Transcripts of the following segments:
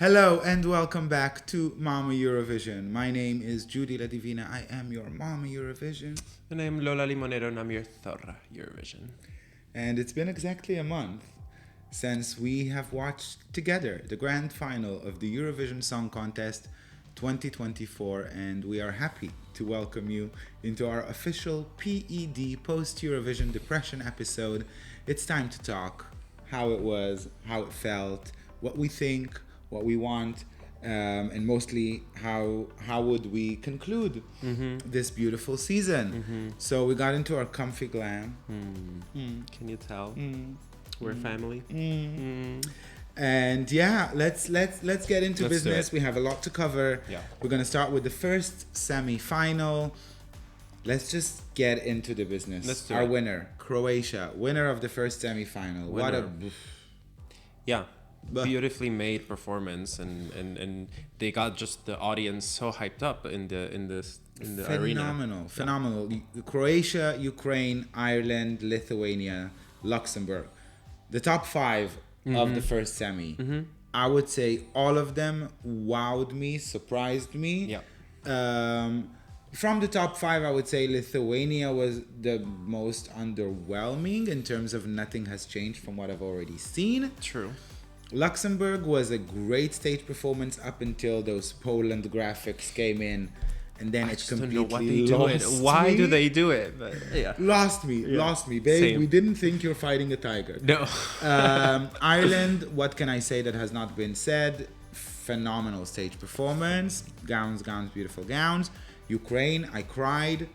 Hello and welcome back to Mama Eurovision. My name is Judy LaDivina. I am your Mama Eurovision. And I'm Lola Limonero and I'm your ZORRA Eurovision. And it's been exactly a month since we have watched together the grand final of the Eurovision Song Contest 2024, and we are happy to welcome you into our official P.E.D post-Eurovision depression episode. It's time to talk how it was, how it felt, what we think, what we want, and mostly how would we conclude this beautiful season. So we got into our comfy glam. Can you tell? We're family. And yeah, let's get into business. We have a lot to cover. Yeah. We're gonna start with the first semi-final. Let's just get into the business. Let's do Our it. winner, Croatia, winner of the first semi-final. What a Yeah. Beautifully made performance, and they got just the audience so hyped up in the arena. Phenomenal. Croatia, Ukraine, Ireland, Lithuania, Luxembourg. The top five of the first semi. I would say all of them wowed me, surprised me. Yeah. From the top five, I would say Lithuania was the most underwhelming in terms of nothing has changed from what I've already seen. True. Luxembourg was a great stage performance up until those Poland graphics came in, and then it completely lost me. Why do they do it? But yeah. Lost me, babe. Same. We didn't think you're fighting a tiger. No. Ireland, what can I say that has not been said? Phenomenal stage performance. Gowns, beautiful gowns. Ukraine, I cried.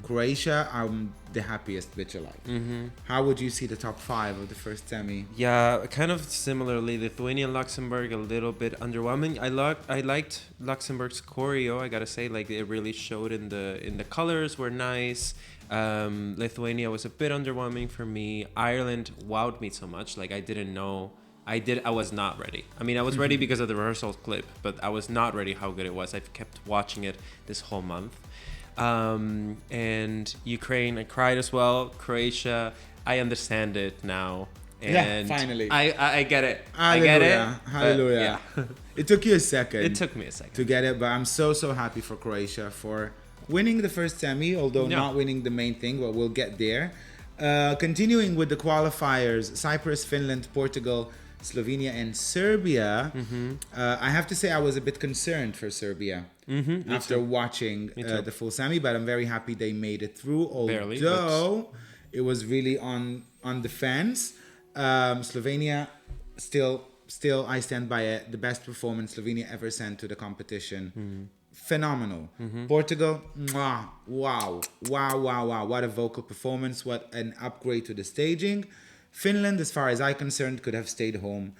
Croatia, I'm the happiest bitch alive. How would you see the top five of the first semi? Yeah, kind of similarly. Lithuania, Luxembourg, a little bit underwhelming. I liked Luxembourg's choreo. I gotta say, like it really showed in the colors were nice. Lithuania was a bit underwhelming for me. Ireland wowed me so much. Like I didn't know. I was not ready. I mean, I was ready because of the rehearsal clip, but I was not ready how good it was. I've kept watching it this whole month. And Ukraine, I cried as well. Croatia, I understand it now. And yeah, finally. I get it. Hallelujah. I get it. Hallelujah. Yeah. It took you a second. It took me a second to get it, but I'm so happy for Croatia for winning the first semi, although not winning the main thing, but we'll get there. Continuing with the qualifiers, Cyprus, Finland, Portugal, Slovenia and Serbia. I have to say I was a bit concerned for Serbia after watching the full semi, but I'm very happy they made it through, although it was really on the fence. Slovenia, still I stand by it, the best performance Slovenia ever sent to the competition. Phenomenal. Portugal, wow, what a vocal performance, what an upgrade to the staging. Finland, as far as I'm concerned, could have stayed home,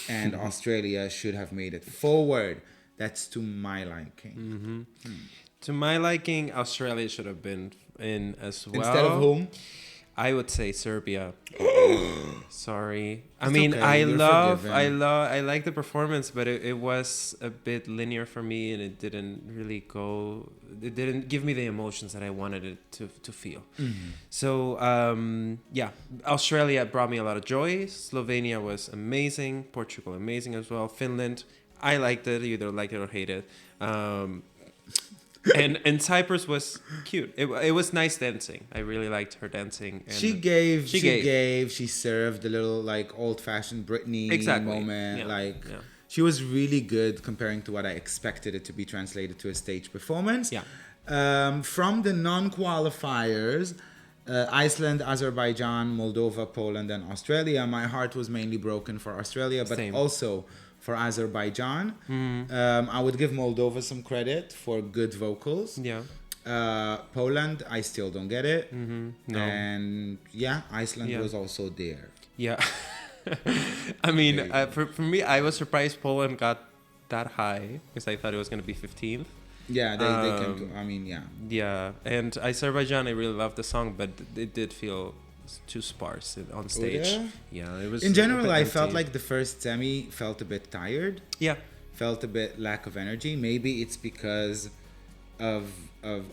and Australia should have made it forward. That's to my liking. To my liking, Australia should have been in as well. Instead of whom? I would say Serbia. Sorry. I It's mean, okay, I like the performance, but it was a bit linear for me, and it didn't really go. It didn't give me the emotions that I wanted it to feel. So yeah, Australia brought me a lot of joy. Slovenia was amazing. Portugal amazing as well. Finland, I liked it. You either like it or hate it. And Cyprus was cute. It was nice dancing. I really liked her dancing. And she served a little like old-fashioned Britney moment. Yeah. She was really good comparing to what I expected it to be translated to a stage performance. Yeah. From the non-qualifiers, Iceland, Azerbaijan, Moldova, Poland, and Australia. My heart was mainly broken for Australia, but also for Azerbaijan. I would give Moldova some credit for good vocals. Yeah. Poland, I still don't get it. No. And Iceland was also there. Yeah. I mean, for me, I was surprised Poland got that high because I thought it was going to be 15th. Yeah, they can. I mean, yeah. Yeah, and Azerbaijan, I really loved the song, but it did feel too sparse on stage. Yeah, it was. In general, I felt like the first semi felt a bit tired. Yeah. Felt a bit lack of energy. Maybe it's because of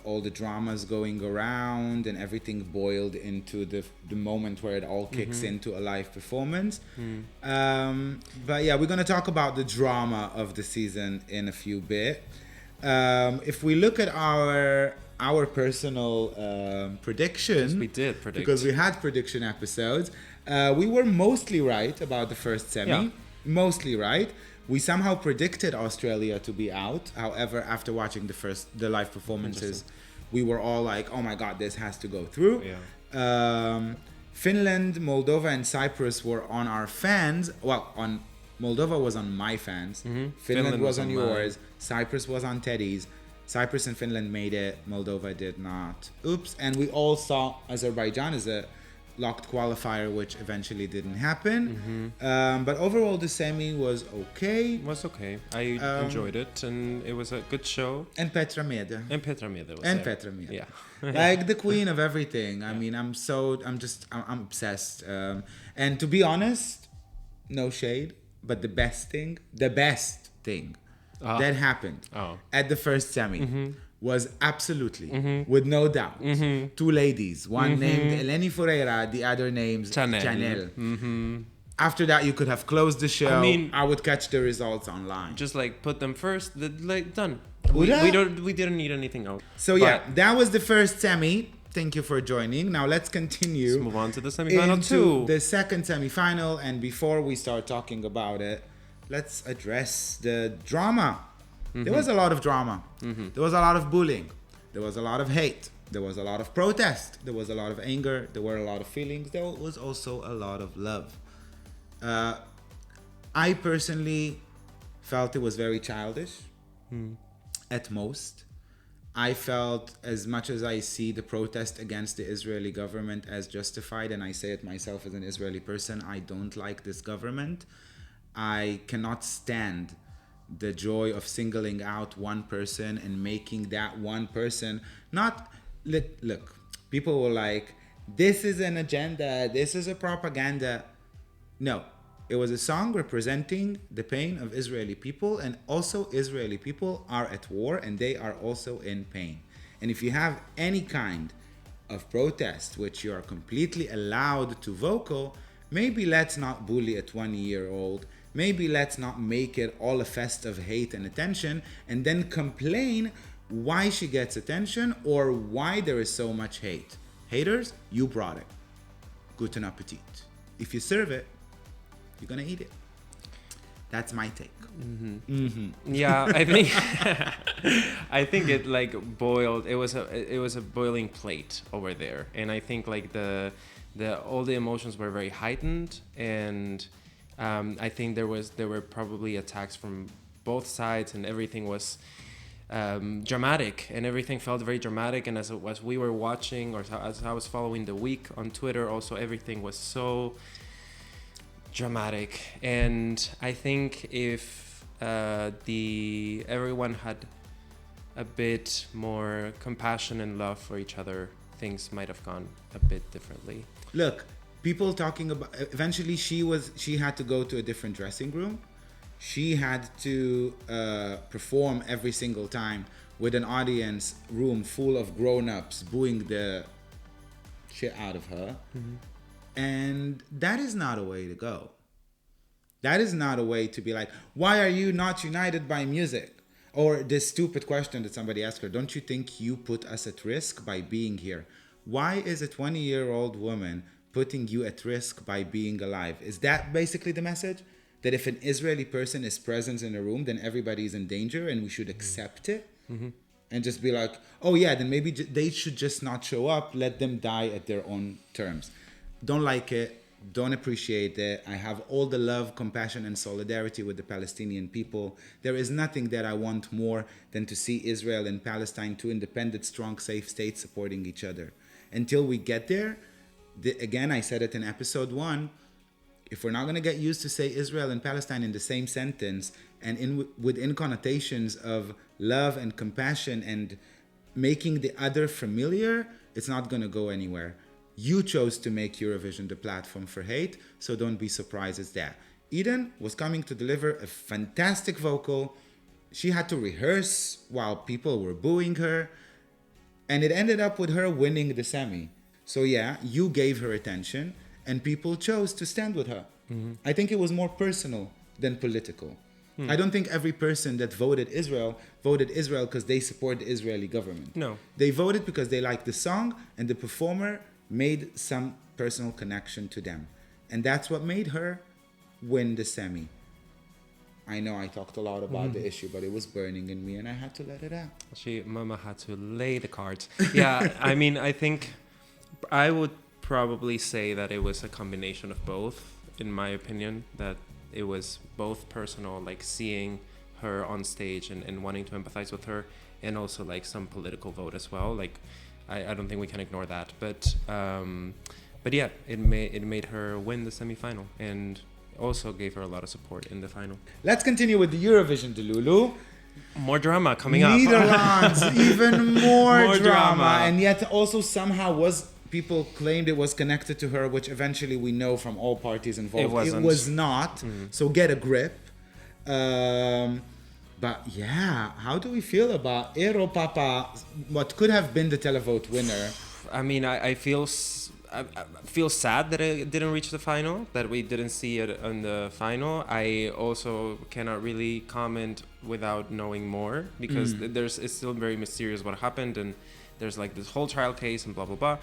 all the dramas going around and everything boiled into the moment where it all kicks into a live performance. But yeah, we're gonna talk about the drama of the season in a few bit. If we look at our personal predictions, we did predict because we had prediction episodes. We were mostly right about the first semi. Yeah. Mostly right. We somehow predicted Australia to be out. However, after watching the live performances, we were all like, "Oh my God, this has to go through." Yeah. Finland, Moldova, and Cyprus were on our fans. Well, on Moldova was on my fans. Finland was on yours. Cyprus was on Teddy's. Cyprus and Finland made it. Moldova did not. Oops. And we all saw Azerbaijan as a locked qualifier, which eventually didn't happen. But overall, the semi was okay. It was okay. I enjoyed it, and it was a good show. And Petra Mede. And Petra Mede was And there. Petra Mede. Yeah. Like the queen of everything. I mean, I'm obsessed. And to be honest, no shade, but the best thing that happened at the first semi was absolutely, with no doubt, two ladies. One named Eleni Ferreira, the other named Chanel. After that, you could have closed the show. I mean, I would catch the results online. Just like put them first, like done. Would I? We didn't need anything else. So yeah, that was the first semi. Thank you for joining. Now let's continue. Let's move on to the semi-final into the second semi-final. And before we start talking about it, let's address the drama. There was a lot of drama. There was a lot of bullying. There was a lot of hate. There was a lot of protest. There was a lot of anger. There were a lot of feelings. There was also a lot of love. I personally felt it was very childish at most. I felt, as much as I see the protest against the Israeli government as justified, and I say it myself as an Israeli person, I don't like this government. I cannot stand the joy of singling out one person and making that one person look, people were like, this is an agenda, this is a propaganda. No, it was a song representing the pain of Israeli people, and also Israeli people are at war and they are also in pain. And if you have any kind of protest which you are completely allowed to vocal, maybe let's not bully a 20-year-old. Maybe let's not make it all a fest of hate and attention and then complain why she gets attention or why there is so much hate. Haters, you brought it. Guten appetit. If you serve it, you're gonna eat it. That's my take. Yeah, I think I think it like boiled. It was a boiling plate over there, and I think like the all the emotions were very heightened, and I think there were probably attacks from both sides, and everything was dramatic, and everything felt very dramatic. And as we were watching, or as I was following the week on Twitter, also everything was so dramatic. And I think if everyone had a bit more compassion and love for each other, things might have gone a bit differently. Look, people talking about, eventually she had to go to a different dressing room. She had to perform every single time with an audience room full of grown-ups booing the shit out of her. And that is not a way to go. That is not a way to be like, why are you not united by music? Or this stupid question that somebody asked her, don't you think you put us at risk by being here? Why is a 20-year-old woman putting you at risk by being alive? Is that basically the message? That if an Israeli person is present in a room, then everybody is in danger and we should accept it? And just be like, oh yeah, then maybe they should just not show up, let them die at their own terms. Don't like it, don't appreciate it. I have all the love, compassion, and solidarity with the Palestinian people. There is nothing that I want more than to see Israel and Palestine, two independent, strong, safe states supporting each other. Until we get there, again, I said it in episode 1, if we're not going to get used to say Israel and Palestine in the same sentence and within connotations of love and compassion and making the other familiar, it's not going to go anywhere. You chose to make Eurovision the platform for hate, so don't be surprised at that. Eden was coming to deliver a fantastic vocal, she had to rehearse while people were booing her. And it ended up with her winning the semi. So yeah, you gave her attention and people chose to stand with her. I think it was more personal than political. I don't think every person that voted Israel because they support the Israeli government. No. They voted because they liked the song and the performer made some personal connection to them. And that's what made her win the semi. I know I talked a lot about the issue, but it was burning in me and I had to let it out. Mama had to lay the cards. Yeah, I mean, I think I would probably say that it was a combination of both, in my opinion, that it was both personal, like seeing her on stage and wanting to empathize with her, and also like some political vote as well. Like, I don't think we can ignore that. But yeah, it made her win the semifinal and also gave her a lot of support in the final. Let's continue with the Eurovision, Delulu. More drama coming up. Netherlands, even more drama. drama. And yet also somehow people claimed it was connected to her, which eventually we know from all parties involved. It was not. So get a grip. But yeah, how do we feel about Ero Papa, what could have been the televote winner? I mean, I feel sad that it didn't reach the final, that we didn't see it in the final. I also cannot really comment without knowing more, because it's still very mysterious what happened, and there's like this whole trial case and blah blah blah.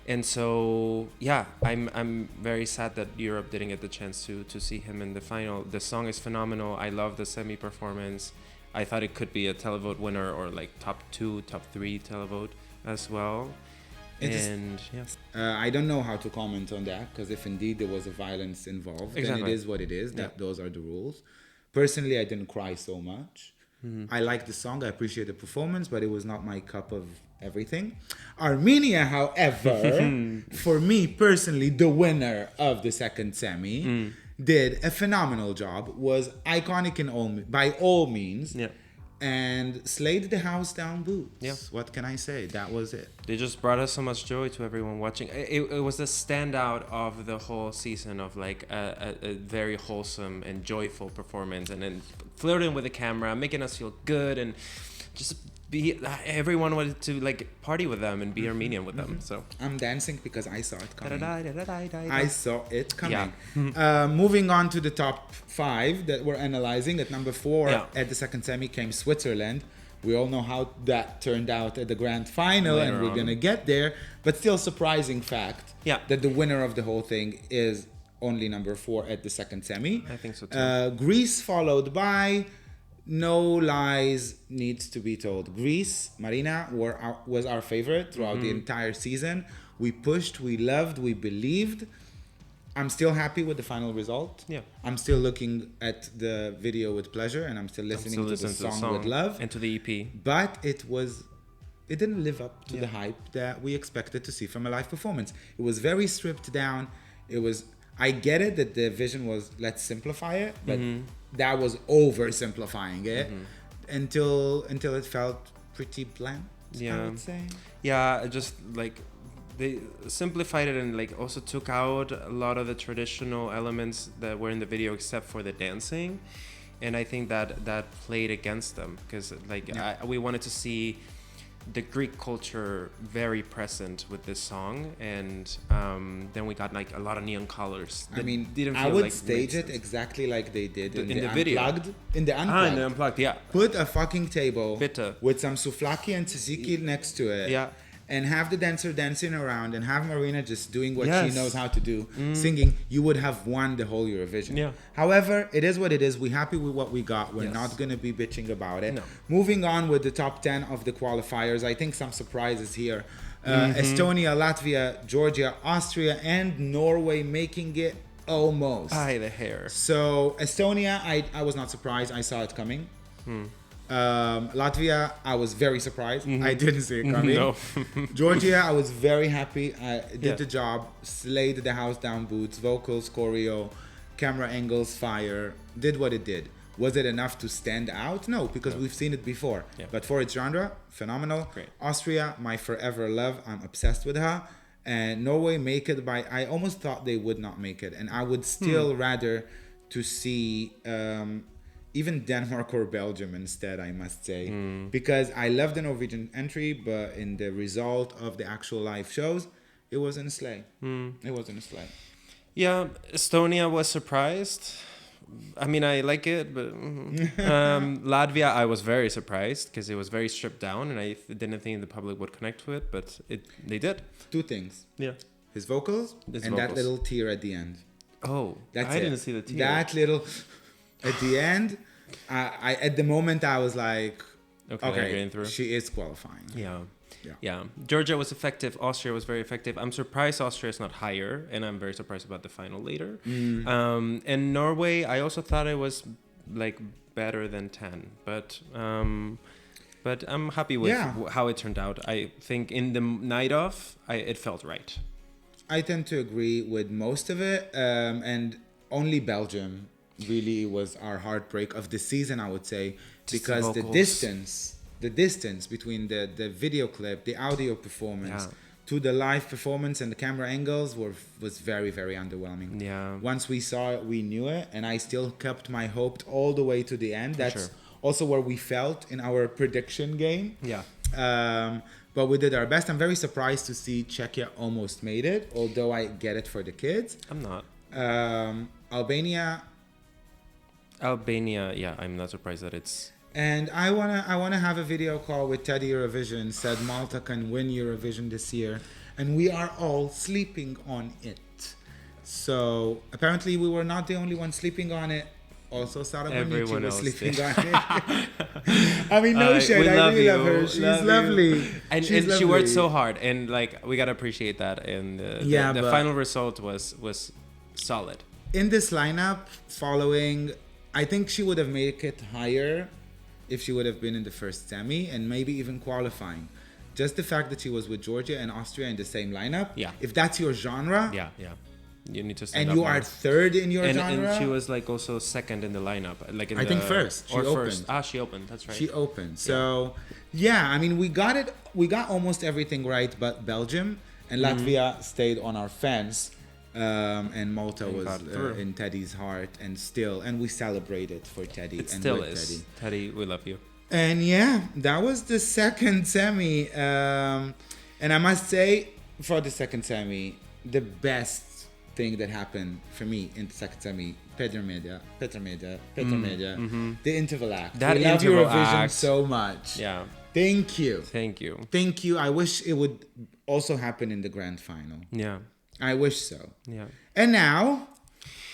And so yeah, I'm very sad that Europe didn't get the chance to see him in the final. The song is phenomenal. I love the semi performance. I thought it could be a televote winner or like top 2, top 3 televote as well. I don't know how to comment on that, because if indeed there was a violence involved, then it is what it is. Those are the rules. Personally, I didn't cry so much. I like the song. I appreciate the performance, but it was not my cup of everything. Armenia, however, for me personally, the winner of the second semi, did a phenomenal job, was iconic by all means. Yeah. And slayed the house down boots. Yeah. What can I say? That was it. They just brought us so much joy to everyone watching. It was the standout of the whole season, of like a very wholesome and joyful performance, and then flirting with the camera, making us feel good, and just everyone wanted to like party with them and be Armenian with them. So I'm dancing because I saw it coming. I saw it coming. Yeah. Moving on to the top 5 that we're analyzing. At number 4 at the second semi came Switzerland. We all know how that turned out at the grand final, and we're gonna get there. But still, surprising fact that the winner of the whole thing is only number 4 at the second semi. I think so too. Greece followed by. No lies needs to be told. Greece, Marina, was our favorite throughout the entire season. We pushed, we loved, we believed. I'm still happy with the final result. Yeah. I'm still looking at the video with pleasure, and I'm still listening to the song with love. And to the EP. But it didn't live up to the hype that we expected to see from a live performance. It was very stripped down. I get it that the vision was, let's simplify it, but that was oversimplifying it until it felt pretty bland, I would say. Yeah, just like they simplified it and like also took out a lot of the traditional elements that were in the video, except for the dancing. And I think that played against them, because like we wanted to see the Greek culture very present with this song, and then we got like a lot of neon colors. I mean, I would stage it exactly like they did in the video. In the Unplugged. In the Unplugged, yeah. Put a fucking table Bitte. with some souvlaki and tzatziki next to it. Yeah. And have the dancer dancing around, and have Marina just doing what she knows how to do, singing. You would have won the whole Eurovision. Yeah. However, it is what it is. We're happy with what we got. We're not going to be bitching about it. No. Moving on with the top 10 of the qualifiers, I think some surprises here. Estonia, Latvia, Georgia, Austria, and Norway making it almost. The hair. So Estonia, I was not surprised. I saw it coming. Latvia, I was very surprised. I didn't see it coming. No. Georgia, I was very happy. I did the job, slayed the house down boots, vocals, choreo, camera angles, fire, did what it did. Was it enough to stand out? No, because we've seen it before. Yeah. But for its genre, phenomenal. Great. Austria, my forever love. I'm obsessed with her. And Norway make it by, I almost thought they would not make it. And I would still rather to see even Denmark or Belgium instead, I must say. Because I love the Norwegian entry, but in the result of the actual live shows, it wasn't a sleigh. It wasn't a sleigh. Yeah, Estonia was surprised. I mean, I like it, but Latvia, I was very surprised because it was very stripped down, and I didn't think the public would connect to it, but they did. Two things. Yeah. His vocals and that little tear at the end. Oh, That's I it. didn't see the tear. That little at the end, I at the moment I was like, okay, she is qualifying. Yeah. Georgia was effective. Austria was very effective. I'm surprised Austria is not higher, and I'm very surprised about the final later. And Norway, I also thought it was like better than 10, but I'm happy with how it turned out. I think in the night of, it felt right. I tend to agree with most of it, and only Belgium really was our heartbreak of the season, I would say, because the distance between the video clip, the audio performance, to the live performance and the camera angles was very, very underwhelming. Yeah. Once we saw it, we knew it, and I still kept my hope all the way to the end. That's also where we felt in our prediction game. Yeah. But we did our best. I'm very surprised to see Czechia almost made it, although I get it for the kids. I'm not. Albania, yeah, I'm not surprised that it's... And I wanna have a video call with Teddy Eurovision. Said Malta can win Eurovision this year, and we are all sleeping on it. So apparently we were not the only one sleeping on it. Also, Sara Bonici was sleeping on it. I mean, no shade. I really love her. She's lovely. And she worked so hard, and like we gotta appreciate that. And the final result was solid. In this lineup, I think she would have made it higher if she would have been in the first semi and maybe even qualifying. Just the fact that she was with Georgia and Austria in the same lineup. Yeah. If that's your genre. Yeah. You need to stand and up you are third in your genre. And she was like also second in the lineup, like in I think first. She opened. She opened. That's right. She opened. So I mean, we got it. We got almost everything right, but Belgium and Latvia stayed on our fence, and Malta was in Teddy's heart, and we celebrated for Teddy. It still is. Teddy, we love you. And that was the second semi, and I must say, for the second semi, the best thing that happened for me in the second semi, Petra Media, the interval act. That we love Eurovision act so much. Yeah. Thank you. I wish it would also happen in the grand final. Yeah. I wish so. Yeah. And now,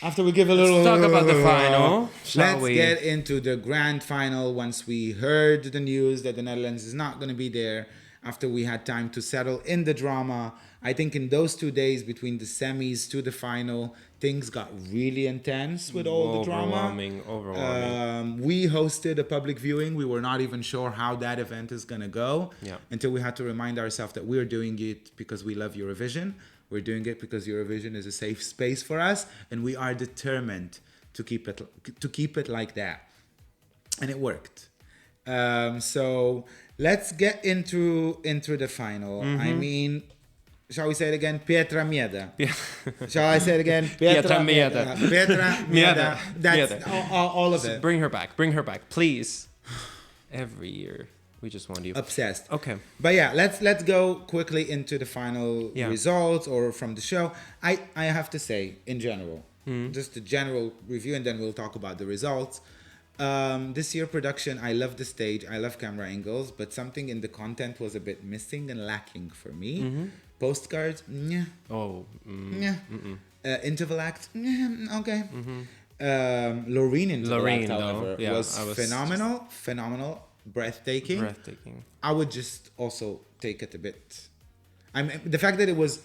after we give a little... Let's talk about the final, let's get into the grand final once we heard the news that the Netherlands is not going to be there, after we had time to settle in the drama. I think in those 2 days between the semis to the final, things got really intense with all the drama. Overwhelming. We hosted a public viewing. We were not even sure how that event is going to go until we had to remind ourselves that we're doing it because we love Eurovision. We're doing it because Eurovision is a safe space for us, and we are determined to keep it like that. And it worked. So let's get into the final. I mean, shall we say it again? Petra Mieda. Shall I say it again? Petra Mieda. Petra Mieda. That's all of it. Bring her back, please. Every year. We just want you. Obsessed. Okay. But let's go quickly into the final results or from the show. I have to say, in general, just a general review, and then we'll talk about the results. This year production, I love the stage, I love camera angles, but something in the content was a bit missing and lacking for me. Postcards, interval act, okay. Loreen interval act, however, was phenomenal. Breathtaking. I would just also take it a bit. I mean, the fact that it was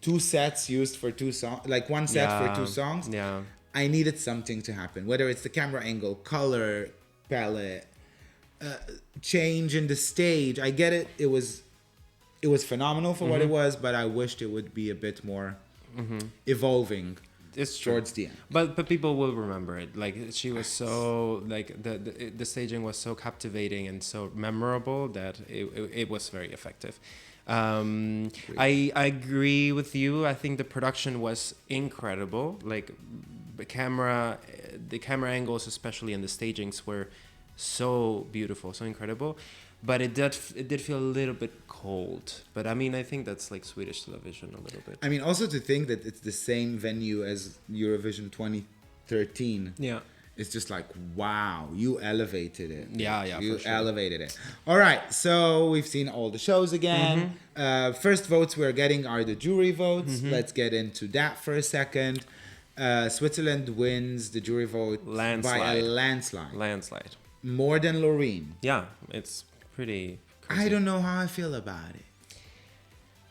2 sets used for 2 songs, like 1 set for 2 songs. Yeah. I needed something to happen, whether it's the camera angle, color palette, change in the stage. I get it. It was phenomenal for what it was, but I wished it would be a bit more evolving. It's true. Towards the end. But people will remember it. Like she was so like the staging was so captivating and so memorable that it was very effective. I agree with you. I think the production was incredible. Like the camera angles, especially in the stagings, were so beautiful, so incredible. But it did feel a little bit cold. But I mean, I think that's like Swedish television a little bit. I mean, also to think that it's the same venue as Eurovision 2013. Yeah. It's just like, wow, you elevated it. Yeah, you for sure. elevated it. All right, so we've seen all the shows again. First votes we're getting are the jury votes. Let's get into that for a second. Switzerland wins the jury vote by a landslide. Landslide. More than Loreen. Yeah, it's pretty crazy. I don't know how I feel about it.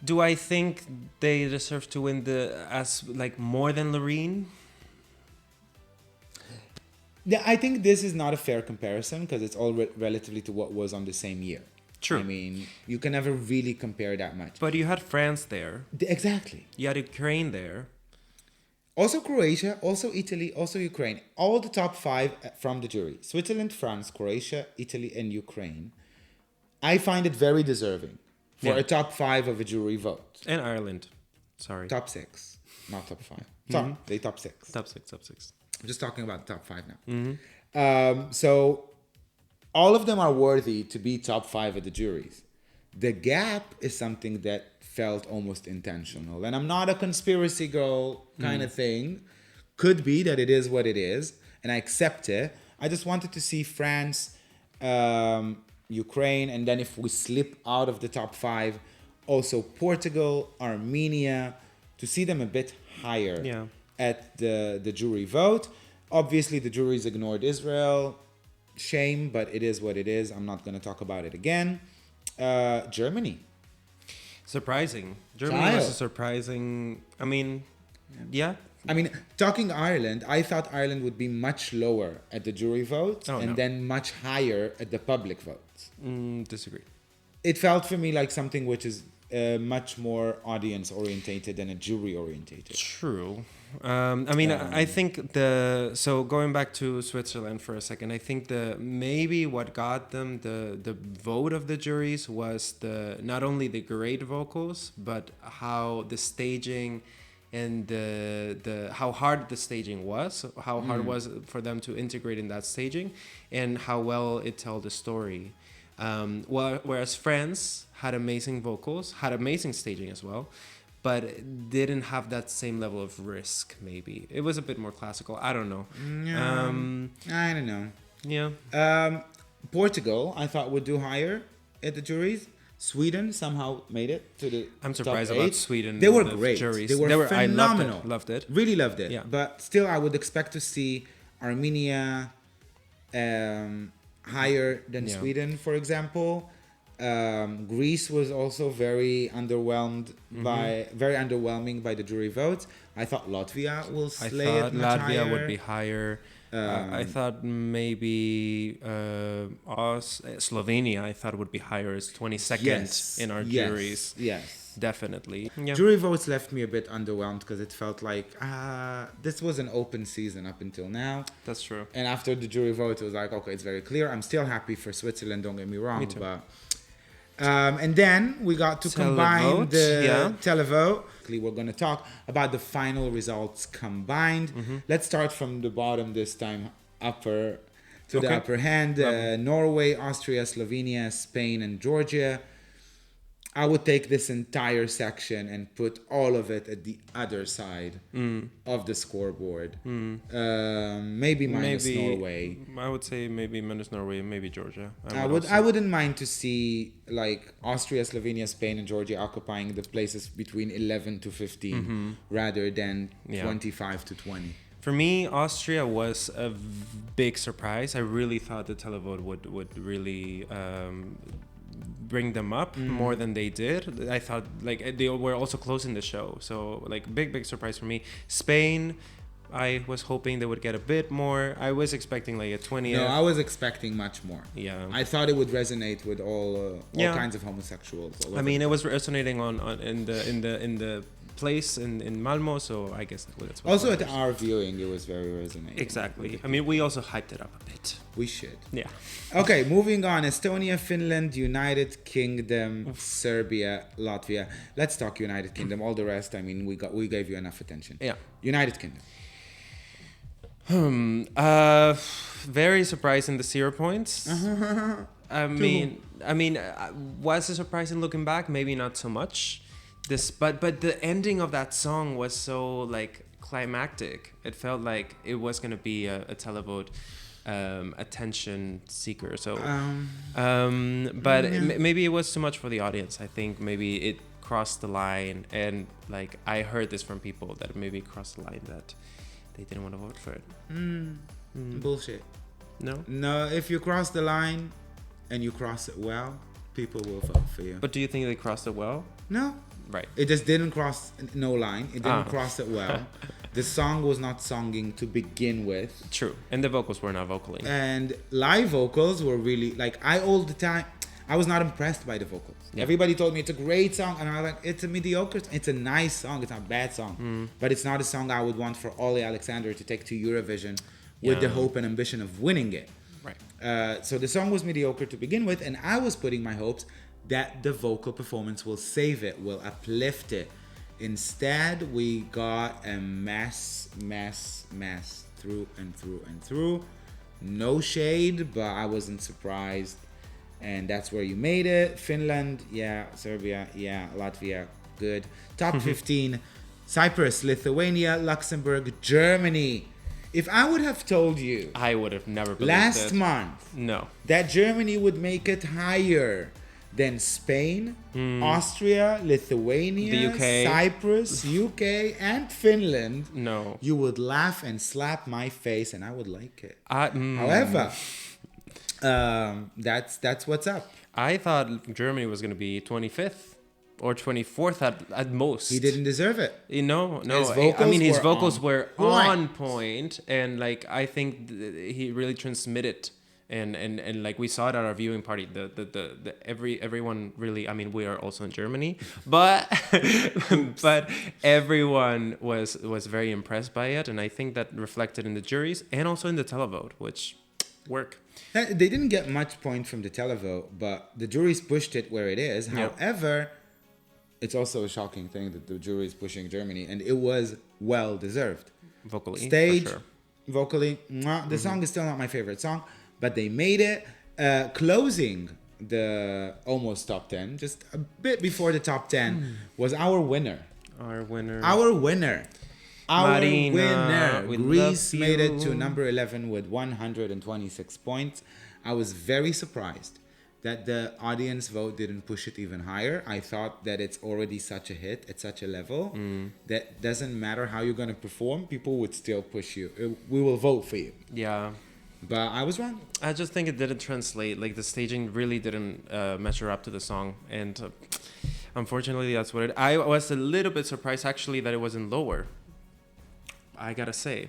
Do I think they deserve to win more than Loreen? Yeah, I think this is not a fair comparison because it's all relatively to what was on the same year. True. I mean, you can never really compare that much. But you had France there. Exactly. You had Ukraine there. Also Croatia, also Italy, also Ukraine. All the top 5 from the jury. Switzerland, France, Croatia, Italy, and Ukraine. I find it very deserving for a top 5 of a jury vote. And Ireland. Sorry. Top 6, not top 5. They top 6. Top 6. I'm just talking about the top 5 now. So all of them are worthy to be top 5 at the juries. The gap is something that felt almost intentional. And I'm not a conspiracy girl kind of thing. Could be that it is what it is. And I accept it. I just wanted to see France, Ukraine, and then if we slip out of the top 5, also Portugal, Armenia, to see them a bit higher at the jury vote. Obviously, the juries ignored Israel. Shame, but it is what it is. I'm not going to talk about it again. Germany. Surprising. Germany was a surprising... I mean, yeah. I mean, talking Ireland, I thought Ireland would be much lower at the jury vote then much higher at the public vote. Disagree. It felt for me like something which is much more audience orientated than a jury orientated. True. I think so going back to Switzerland for a second, I think maybe what got them the vote of the juries was not only the great vocals, but how the staging and how hard the staging was, how hard it was for them to integrate in that staging, and how well it told the story. Whereas France had amazing vocals, had amazing staging as well, but didn't have that same level of risk, maybe. It was a bit more classical. I don't know. I don't know. Yeah. Portugal, I thought would do higher at the juries. Sweden somehow made it to the I'm surprised top 8. about Sweden. They were great. Juries. They were phenomenal. I loved it. Really loved it. Yeah. But still, I would expect to see Armenia higher than Sweden, for example. Greece was also very underwhelming by the jury votes. I thought Latvia will slay it much higher. Latvia would be higher. I thought maybe Slovenia I thought would be higher as 22nd in our juries. Yes. Definitely. Yeah. Jury votes left me a bit underwhelmed because it felt like this was an open season up until now. That's true. And after the jury vote, it was like, okay, it's very clear. I'm still happy for Switzerland, don't get me wrong. Me too. But and then we got to combine the televote. We're going to talk about the final results combined. Let's start from the bottom this time, the upper hand. Norway, Austria, Slovenia, Spain, and Georgia. I would take this entire section and put all of it at the other side of the scoreboard. Maybe minus Norway. I would say maybe minus Norway, maybe Georgia. I wouldn't mind to see like Austria, Slovenia, Spain, and Georgia occupying the places between 11 to 15 rather than 25 to 20. For me, Austria was a big surprise. I really thought the televote would really bring them up more than they did. I thought like they were also closing the show, so like big surprise for me. Spain, I was hoping they would get a bit more. I was expecting like a 20th. No, I was expecting much more. Yeah, I thought it would resonate with all kinds of homosexuals. I mean, it was resonating on in the place in Malmo, so I guess that's what also at our viewing it was very resonating. Exactly. I mean, we also hyped it up a bit. We should. Yeah. Okay, moving on. Estonia, Finland, United Kingdom, Serbia, Latvia. Let's talk United Kingdom. All the rest, I mean, we gave you enough attention. Yeah. United Kingdom. Very surprising the 0 points. Was it surprising looking back? Maybe not so much. But the ending of that song was so like climactic. It felt like it was gonna be a televote attention seeker. So, maybe it was too much for the audience. I think maybe it crossed the line, and like I heard this from people that maybe crossed the line that they didn't want to vote for it. Bullshit. No, if you cross the line and you cross it well, people will vote for you. But do you think they crossed it well? No. Right. It just didn't cross no line. It didn't cross it well. The song was not songing to begin with. True. And the vocals were not vocaling. And live vocals were really like I was not impressed by the vocals. Yeah. Everybody told me it's a great song, and I was like, it's a mediocre. It's a nice song. It's not a bad song, but it's not a song I would want for Ollie Alexander to take to Eurovision with the hope and ambition of winning it. Right. So the song was mediocre to begin with, and I was putting my hopes that the vocal performance will save it, will uplift it. Instead, we got a mess through and through and through. No shade, but I wasn't surprised. And that's where you made it. Finland, yeah. Serbia, yeah. Latvia, good. Top 15, Cyprus, Lithuania, Luxembourg, Germany. If I would have told you... I would have never believed last month that Germany would make it higher than Spain, Austria, Lithuania, the UK, Cyprus, UK, and Finland, no, you would laugh and slap my face, and I would like it. However, that's what's up. I thought Germany was going to be 25th or 24th at most. He didn't deserve it. No. His vocals were on point, and like I think he really transmitted. And like we saw it at our viewing party, everyone really, I mean, we are also in Germany, but but everyone was very impressed by it, and I think that reflected in the juries and also in the televote, which work. They didn't get much point from the televote, but the juries pushed it where it is. Yep. However, it's also a shocking thing that the jury is pushing Germany, and it was well deserved. Vocally, stage, for sure. Vocally, the song is still not my favorite song. But they made it, closing the almost top 10, just a bit before the top 10, was our winner. Marina, Greece made it to number 11 with 126 points. I was very surprised that the audience vote didn't push it even higher. I thought that it's already such a hit at such a level that doesn't matter how you're going to perform, people would still push you. We will vote for you. Yeah. But I was wrong. I just think it didn't translate. Like the staging really didn't measure up to the song, and unfortunately, that's what it. I was a little bit surprised actually that it wasn't lower. I gotta say,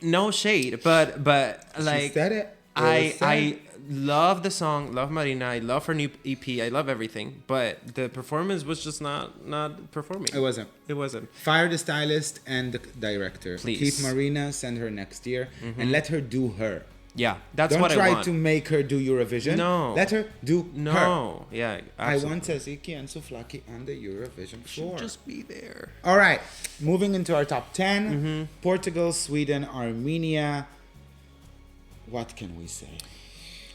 no shade, but like she said it. I love the song, love Marina, I love her new EP, I love everything, but the performance was just not performing. It wasn't. Fire the stylist and the director. Please. Keep Marina, send her next year, and let her do her. Yeah, that's what I want. Don't try to make her do Eurovision. No. Let her do her. No, yeah, absolutely. I want Tzatziki and Souvlaki on the Eurovision floor. Should just be there. All right, moving into our top 10. Portugal, Sweden, Armenia. What can we say?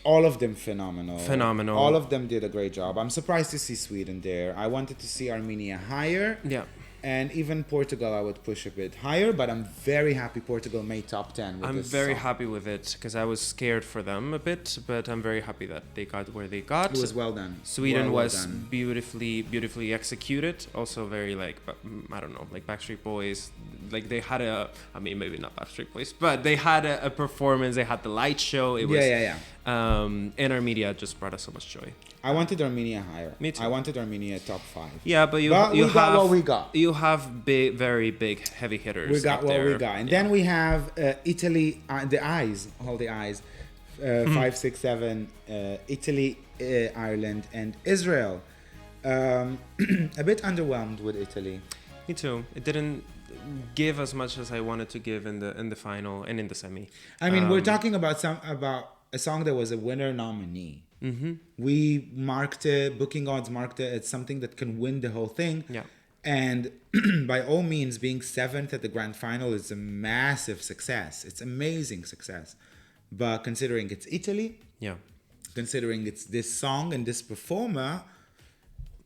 All of them phenomenal. All of them did a great job. I'm surprised to see Sweden there. I wanted to see Armenia higher. Yeah. And even Portugal, I would push a bit higher, but I'm very happy Portugal made top 10 with this very song. happy with it because I was scared for them a bit, but I'm very happy that they got where they got. It was well done. Sweden was beautifully executed. Also very like, I don't know, like Backstreet Boys. Like they had maybe not Backstreet Boys, but they had a performance. They had the light show. It was, yeah. And Armenia just brought us so much joy. I wanted Armenia higher. Me too. I wanted Armenia top 5. Yeah, but we got what we got. You have very big heavy hitters. We got what we got, and then we have Italy. The eyes, all the eyes. 5, 6, 7. Italy, Ireland, and Israel. A bit underwhelmed with Italy. Me too. It didn't give as much as I wanted to give in the final and in the semi. I mean, we're talking about a song that was a winner nominee. We marked it, Booking Odds marked it as something that can win the whole thing. Yeah. And by all means, being 7th at the grand final is a massive success. It's amazing success. But considering it's Italy, Yeah. considering it's this song and this performer,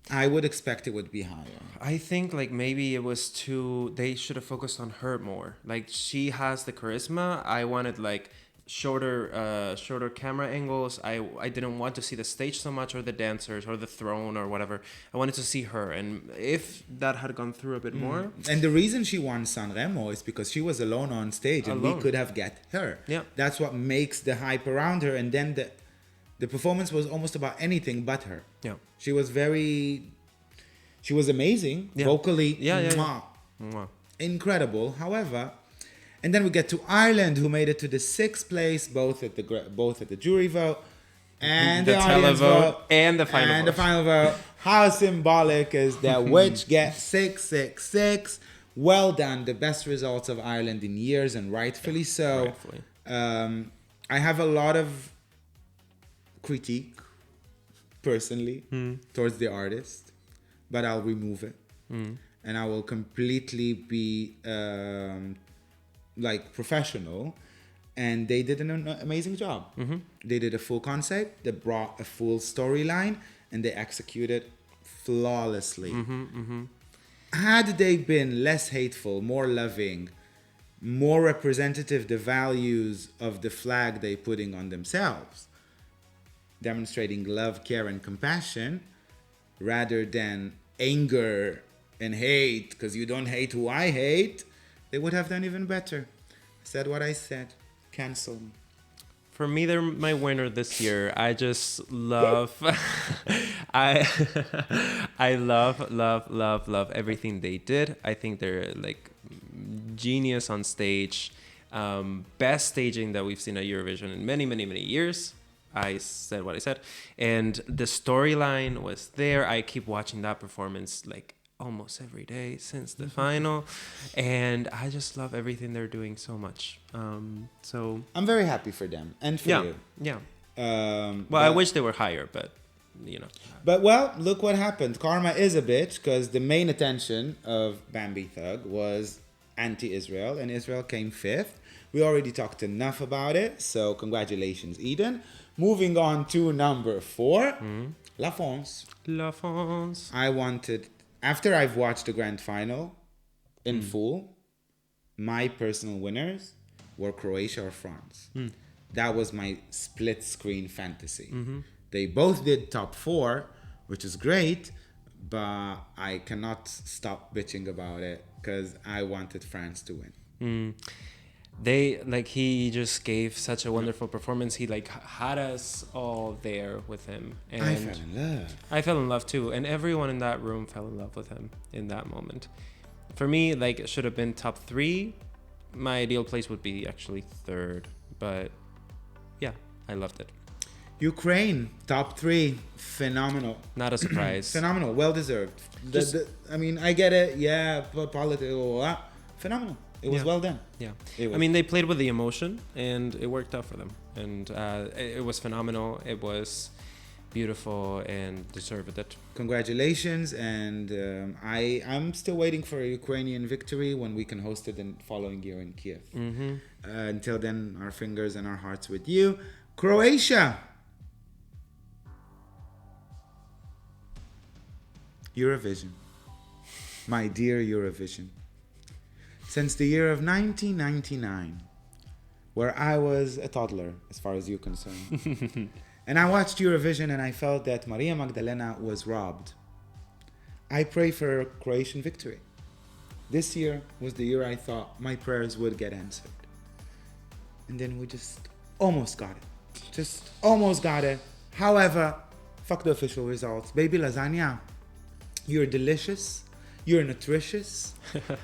I would expect it would be higher. I think like maybe it was too. They should have focused on her more. Like she has the charisma. I wanted like shorter camera angles. I didn't want to see the stage so much or the dancers or the throne or whatever. I wanted to see her, and if that had gone through a bit more. And the reason she won Sanremo is because she was alone on stage, and we could have get her. Yeah. That's what makes the hype around her, and then the performance was almost about anything but her. Yeah. She was amazing, vocally, Mwah. incredible. However, and then we get to Ireland, who made it to the 6th place, both at the jury vote and the audience vote and the final vote. How symbolic is that? Which gets 666. Well done, the best results of Ireland in years, and rightfully so. Rightfully. I have a lot of critique personally towards the artist, but I'll remove it and I will completely be like professional, and they did an amazing job. They did a full concept, they brought a full storyline, and they executed flawlessly. Had they been less hateful, more loving, more representative the values of the flag they putting on themselves, demonstrating love, care, and compassion rather than anger and hate, because you don't hate who I hate, they would have done even better. I said what I said. Cancel me. For me, they're my winner this year. I just love, I love everything they did. I think they're like genius on stage. Best staging that we've seen at Eurovision in many, many, many years. I said what I said. And the storyline was there. I keep watching that performance like almost every day since the final, and I just love everything they're doing so much. So I'm very happy for them and for you. Yeah. Well, I wish they were higher, but you know. But well, look what happened. Karma is a bitch, because the main attention of Bambi Thug was anti-Israel, and Israel came 5th. We already talked enough about it, so congratulations, Eden. Moving on to number 4, La France. La France. After I've watched the grand final in full, my personal winners were Croatia or France. That was my split screen fantasy. They both did top 4, which is great, but I cannot stop bitching about it because I wanted France to win. He just gave such a wonderful performance. He had us all there with him, and I fell in love. I fell in love too, and everyone in that room fell in love with him in that moment. For me, it should have been top 3. My ideal place would be actually 3rd, but yeah, I loved it. Ukraine, top 3, phenomenal. Not a surprise. Phenomenal, well deserved. I get it. Yeah, political. Phenomenal. It was well done. Yeah. They played with the emotion, and it worked out for them. And it was phenomenal. It was beautiful and deserved it. Congratulations. And I'm still waiting for a Ukrainian victory when we can host it the following year in Kiev. Until then, our fingers and our hearts with you. Croatia. Eurovision. My dear Eurovision. Since the year of 1999, where I was a toddler, as far as you're concerned. And I watched Eurovision and I felt that Maria Magdalena was robbed. I pray for a Croatian victory. This year was the year I thought my prayers would get answered. And then we just almost got it. Just almost got it. However, fuck the official results. Baby lasagna, you're delicious. You're nutritious.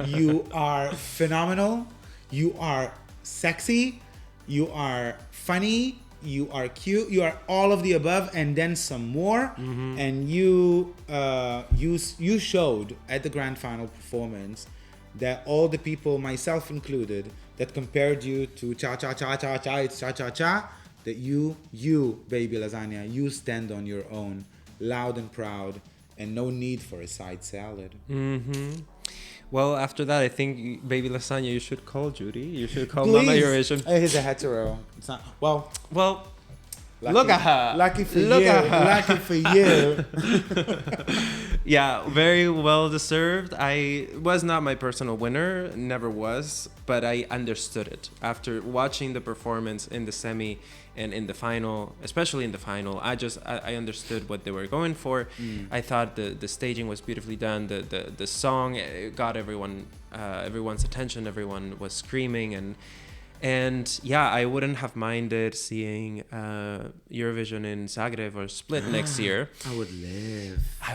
You are phenomenal. You are sexy. You are funny. You are cute. You are all of the above and then some more. And you showed at the grand final performance that all the people, myself included, that compared you to cha cha cha cha cha, it's cha cha cha, that you baby lasagna, you stand on your own, loud and proud. and no need for a side salad. Well, after that, I think, baby lasagna, you should call Judy. You should call Please. Mama Eurovision. He's a hetero. It's not, well, lucky, look at her. Lucky for Look you. at her. Lucky for you. Yeah, very well deserved. I was not my personal winner, never was, but I understood it after watching the performance in the semi and in the final, especially in the final. I understood what they were going for. I thought the staging was beautifully done. The song got everyone's attention. Everyone was screaming and yeah, I wouldn't have minded seeing Eurovision in Zagreb or Split next year. I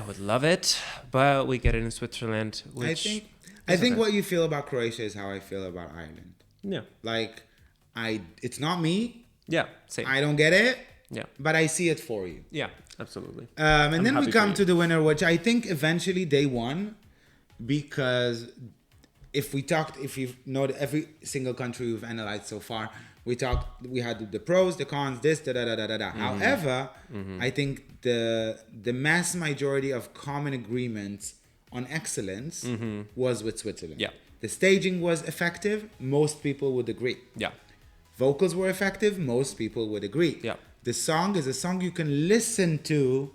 would love it. But we get it in Switzerland, which I think what you feel about Croatia is how I feel about Ireland. Yeah. Like, it's not me. Yeah, same. I don't get it. Yeah. But I see it for you. Yeah, absolutely. And then we come to the winner, which I think eventually they won, because if you know every single country we've analyzed so far, we had the pros, the cons, this, da da da da da da. However, I think the mass majority of common agreements on excellence was with Switzerland. Yeah. The staging was effective. Most people would agree. Yeah. Vocals were effective. Most people would agree. Yeah. The song is a song you can listen to.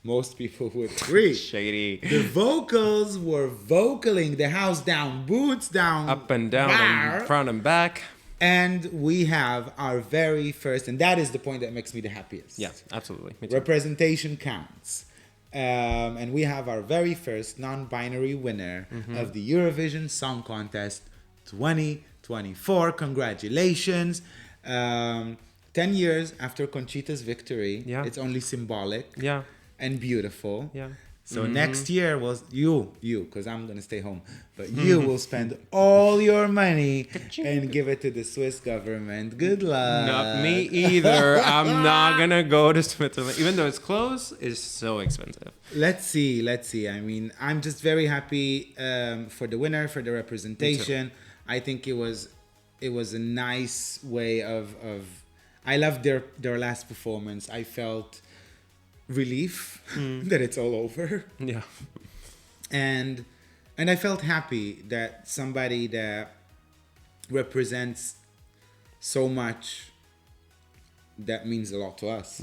Most people would agree. Shady. The vocals were vocaling the house down, boots down, Up and down, and front and back. And we have our very first, and that is the point that makes me the happiest. Yeah, absolutely. Me too. Representation counts. And we have our very first non-binary winner of the Eurovision Song Contest 2024. Congratulations. 10 years after Conchita's victory. Yeah. It's only symbolic. Yeah. And beautiful. Yeah. So next year was you, because I'm going to stay home, but you will spend all your money and give it to the Swiss government. Good luck. Not me either. I'm not going to go to Switzerland. Even though it's close, it's so expensive. Let's see. I mean, I'm just very happy for the winner, for the representation. I think it was a nice way of I loved their last performance. I felt relief that it's all over. Yeah. And I felt happy that somebody that represents so much that means a lot to us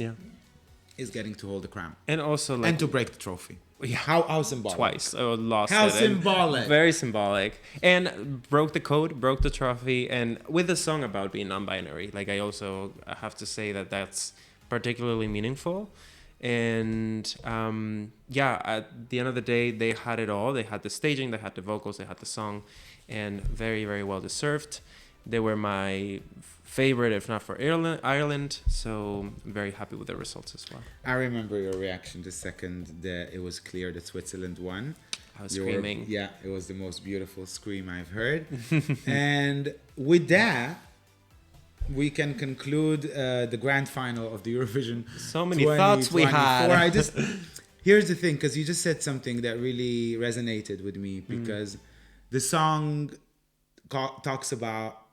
is getting to hold the crown. And also and to break the trophy. Yeah. How symbolic. Twice. I lost how it. Symbolic. Very symbolic. And broke the code, broke the trophy, and with a song about being non-binary. Like, I also have to say that that's particularly meaningful. And at the end of the day, they had it all. They had the staging, they had the vocals, they had the song, and very, very well deserved. They were my favorite, if not for Ireland, so I'm very happy with the results as well. I remember your reaction the second that it was clear that Switzerland won. I was screaming. It was the most beautiful scream I've heard. And with that, we can conclude the grand final of the Eurovision. So many thoughts we had. Here's the thing, because you just said something that really resonated with me, because the song talks about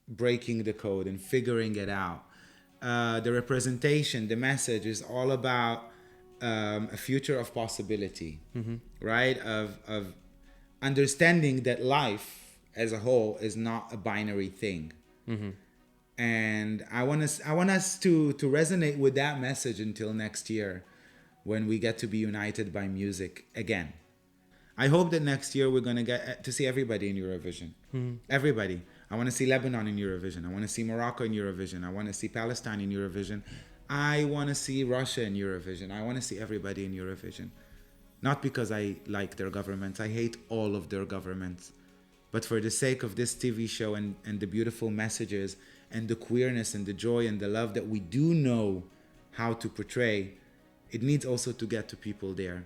breaking the code and figuring it out. The representation, the message is all about a future of possibility, right? Of understanding that life as a whole is not a binary thing. And I want us to resonate with that message until next year, when we get to be united by music again. I hope that next year we're going to get to see everybody in Eurovision. Everybody. I want to see Lebanon in Eurovision. I want to see Morocco in Eurovision. I want to see Palestine in Eurovision. I want to see Russia in Eurovision. I want to see everybody in Eurovision. Not because I like their governments. I hate all of their governments. But for the sake of this TV show and the beautiful messages and the queerness and the joy and the love that we do know how to portray, it needs also to get to people there.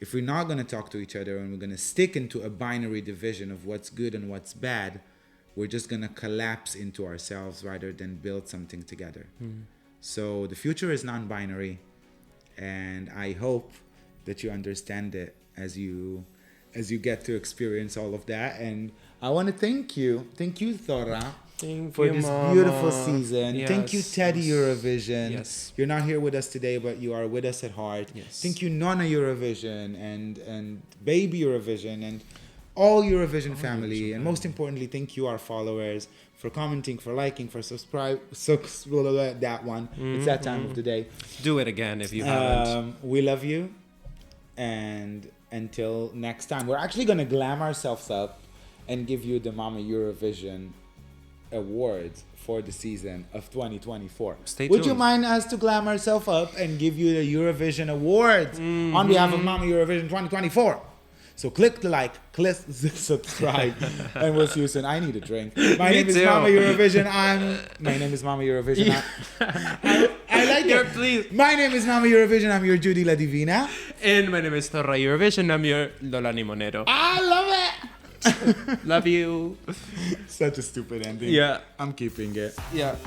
If we're not going to talk to each other and we're going to stick into a binary division of what's good and what's bad, we're just going to collapse into ourselves rather than build something together. So the future is non-binary, and I hope that you understand it as you get to experience all of that. And I want to thank you, ZORRA, for this beautiful season. Yes, Thank you, Teddy Eurovision. Yes. You're not here with us today, but you are with us at heart. Yes. Thank you, Nonna Eurovision and Baby Eurovision and all Eurovision family. And most importantly, thank you, our followers, for commenting, for liking, for subscribe. That one. It's that time of the day. Do it again if you haven't. We love you. And until next time, we're actually going to glam ourselves up and give you the Mama Eurovision awards for the season of 2024. Stay Would you tuned. mind us to glam ourselves up and give you the Eurovision awards on behalf of Mama Eurovision 2024? So click the like, click the subscribe, and we'll see you soon. I need a drink. My name is Mama Eurovision. My name is Mama Eurovision. I like it. Please. My name is Mama Eurovision. I'm your Judy LaDivina. And my name is ZORRA Eurovision. I'm your Lola Limonero. I love it. Love you. Such a stupid ending. Yeah. I'm keeping it. Yeah.